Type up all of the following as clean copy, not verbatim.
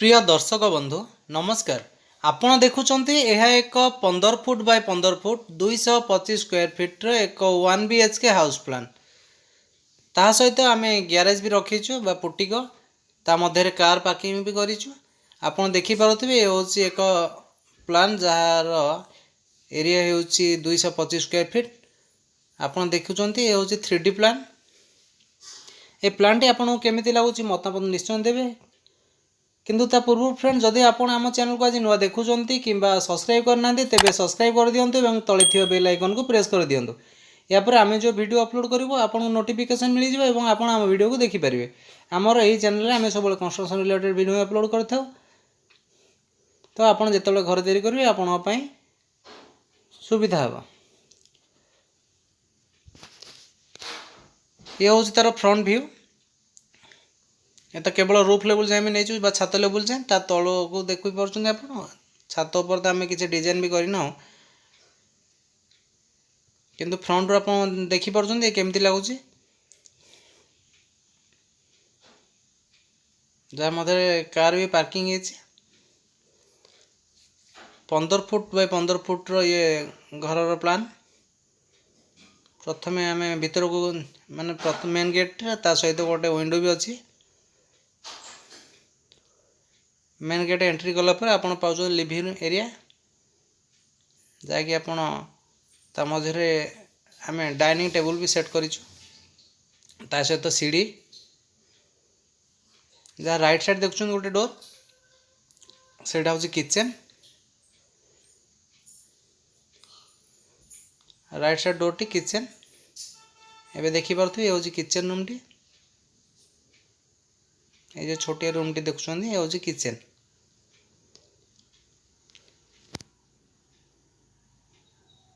प्रिय दर्शक बंधु नमस्कार। आपण देखुचंती यह एक 15 foot by 15 foot 225 square feet रो एक 1 BHK हाउस प्लान। ता सहित आमे गैरेज भी रखीचु बा पुटिको ता मध्य कार पार्किंग भी करिचु। आपण देखि पारुथिबे ए होची एक प्लान जार एरिया हेउची 225 स्क्वायर फीट। आपण देखुचंती ए होची 3D प्लान। ए प्लान टी आपन केमिति लागुची मतामत निश्चय देबे। किंतु ता पूर्व फ्रेंड जदि आपण आम चैनल को आज नुआ देखुचंती किंबा सब्सक्राइब करना तेबे सब्सक्राइब कर दियंतु एवं तळे थिबा बेल आइकन को प्रेस कर दियंतु। या पर आमे जो वीडियो अपलोड करिवो आपन नोटिफिकेशन मिलि जिवो एवं आपण आम वीडियो को देखि परिबे। हमर एही चैनल रे आमे सब कंस्ट्रक्शन रिलेटेड वीडियो अपलोड करथाउ। तो आपण जेतबेले घर तैयारी करिवे आपण पई सुविधा हबो। ये होची तार फ्रंट व्यू। ये तो केवल रूफ लेवल जाए नहीं बा छात लेवल जाए ता तल को देखी पार्टी आप छात पर तो आम किसी डिजाइन भी करना किंतु फ्रंट रू आप देखिपुं केमती लगुच जहाँ मध्य कार भी पार्किंग है 15 फुट बाय 15 फुट रो ये घर प्लान। प्रथमे आम भीतर को माने प्रथम मेन गेट ता सहित गोटे विंडो भी अच्छी। मेन गेट एंट्री कला पर आपण पाउछ लिविंग एरिया जाकि आपण ता मझे आम डाइनिंग टेबल भी सेट करिछु ता सहित सीढ़ी जहाँ राइट साइड देखुछन गोटे डोर सेटा होची kitchen. Right side door T kitchen एबे देखि पारथु ये होची किचन रूम टी। ये जो छोटे रूम टी देखुछन ये होची किचन।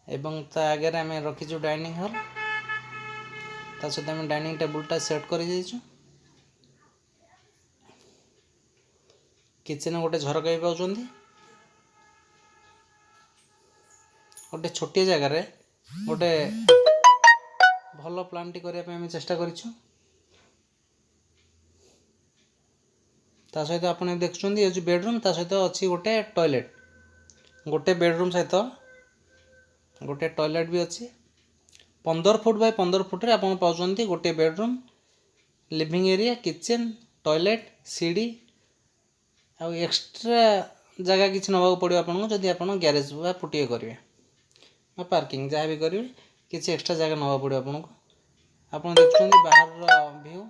एवं ता आगे आम रखीचु डाइनिंग हॉल ता सहित आम डाइनिंग टेबल टा सेट कर किचन गोटे झरका भी पाउछन। गोटे छोटी जगार गोटे भल प्लान टी करने आम चेष्टा करिछु। ता सहित आपन देखुछन ये जो बेडरूम ता सहित अच्छी गोटे टॉयलेट गोटे बेडरूम सहित गोटे टॉयलेट भी अच्छी। 15 फुट बाय 15 फुट रे आपन पाउछन गोटे bedroom living area kitchen toilet सीढ़ी आ एक्स्ट्रा जगह किसी नवा पड़ो आपको जदि आप गैरेज बा पुटिए करेंगे पार्किंग जहाँ भी करेंगे किसी एक्स्ट्रा जगह नवा पड़ो आपको देखुं बाहर व्यू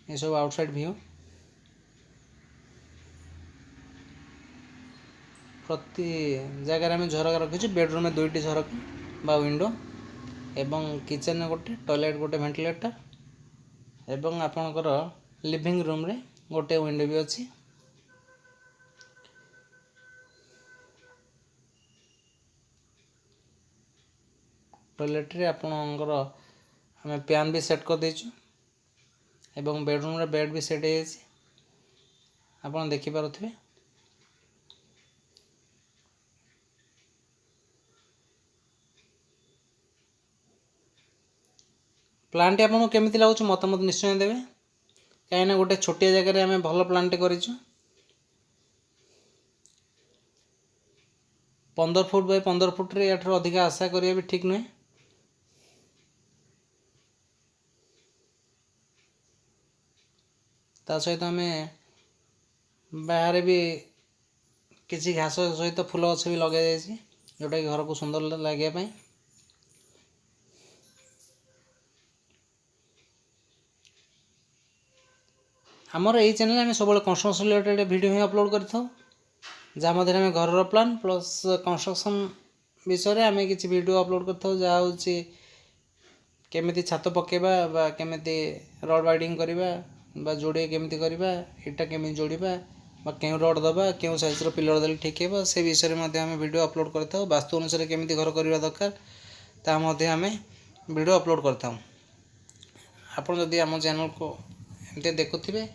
ये सब आउटसाइड व्यू। प्रति जगार आम झरका रखी बेडरूम में 2टी झरका बा विंडो एवं किचन में गोटे टॉयलेट गोटे वेंटिलेटर एवं आपणकर लिविंग रूम रे गोटे विंडो भी अच्छी। टॉयलेट रे आपणकर आम पैन भी सेट कर देचु एवं बेडरूम रे बेड भी सेट है आपन देखि पारुथिबे। प्लान टी आपको केमिति लागुच मतामत निश्चय देवे कहीं गोटे छोटिया जगह आम भल प्लान टे करिछु। 15 फुट बाय 15 फुट रे याठर अधिक आशा करिया भी ठीक नुहे। ता सहित आम बाहर भी किसी घास सहित फूल गछ भी लगे जाइए जोटा कि घर को सुंदर लगे। आमर यही चैनल आम सब कंस्ट्रक्शन रिलेटेड वीडियो ही अपलोड कर जहाँ मध्य आम घर प्लान प्लस कंस्ट्रक्शन विषय आम किसी वीडियो अपलोड कर जहाँ हूँ केमी छात पकेबा बा केमिति रड वाइडिंग करवा जोड़े केमिति करवा इटा केमी जोड़वा बा क्यों रड दबा क्यों साइज पिलर देले ठीक है से विषय में आम वीडियो अपलोड करता वास्तु अनुसार केमिति घर करवा दरकार ता आम वीडियो अपलोड करता। आप जदि आम चैनल को एमती देखुवे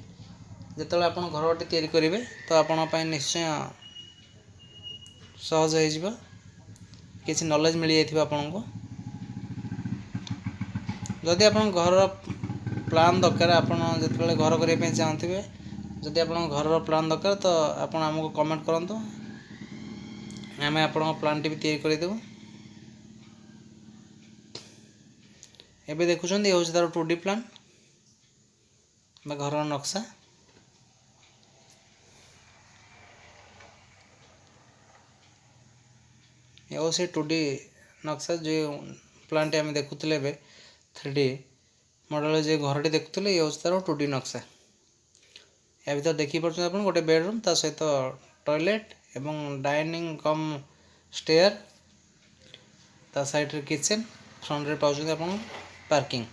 जिते आप घर तैयारी करेंगे तो आपंपाई निश्चय सहज हो किसी नॉलेज मिल जाए आपन को। जदि आप घर प्लान दरकार आप जो घर करने चाहते जदि आपन घर प्लान दरकार तो आपन हमको कमेंट करंतु आमे आपन प्लान टी भी तैयारी करि देबो। एबे देखुछन ये होछ तार 2D प्लान बा घर नक्शा। ये हो से 2D नक्शा जो प्लान टी आमे देखुतले बे 3D मॉडल जे घरटी देखुतले ये होछ तार 2D नक्शा। या भीतर देखि परछन आपन गोटे बेडरूम ता सहित टॉयलेट एवं डाइनिंग कम स्टेयर ता साइड रे किचन फ्रंट रे पाउछन आपन पार्किंग।